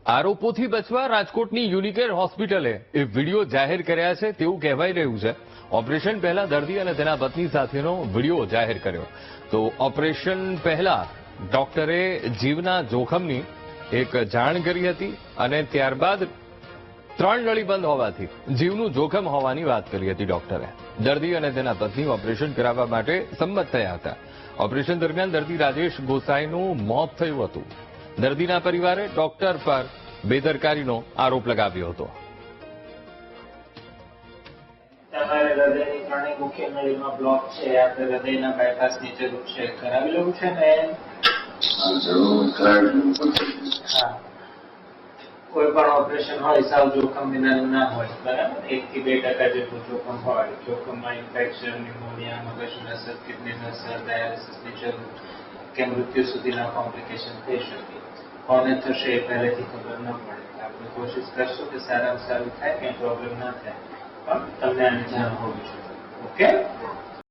આરોપોથી બચવા રાજકોટની યુનિકેર હોસ્પિટલે એ વિડીયો જાહેર કર્યા છે તેવું કહેવાઈ રહ્યું છે. ઓપરેશન પહેલા દર્દી અને તેના પત્ની સાથેનો વિડીયો જાહેર કર્યો. તો ઓપરેશન પહેલા ડોક્ટરે જીવના જોખમની એક જાણ કરી હતી અને ત્યારબાદ 3 નળી બંધ હોવાથી જીવનું જોખમ હોવાની વાત કરી હતી ડોક્ટરે. દર્દી અને તેના પત્ની ઓપરેશન કરાવવા માટે સંમત થયા હતા. ઓપરેશન દરમિયાન દર્દી રાજેશ ગોસાઈનું મોત થયું હતું. દર્દીના પરિવારે ડોક્ટર પર બેદરકારીનો આરોપ લગાવ્યો હતો. તમારે હૃદયની ત્રણેય મુખ્ય નળીમાં બ્લોક છે, આપણે હૃદયના બાયપાસની જરૂર છે, કરાવી લેવું છે ને? હા, કોઈ પણ ઓપરેશન હોય સાવ જોખમ વિનાનું ના હોય, બરાબર? 1 થી 2% જેટલું જોખમ હોય. જોખમમાં ઇન્ફેક્શન, ન્યુમોનિયા, મગજની અસર, કિડનીની અસર, ડાયાલિસિસની જરૂર કે મૃત્યુ સુધીના કોમ્પ્લિકેશન થઈ શકે. કોને થશે એ પહેલેથી ખબર ન પડે. આપણે કોશિશ કરશું કે સારામાં સારું થાય, કંઈ પ્રોબ્લેમ ના થાય, પણ તમને આની જાણ હોવી જોઈએ. ઓકે?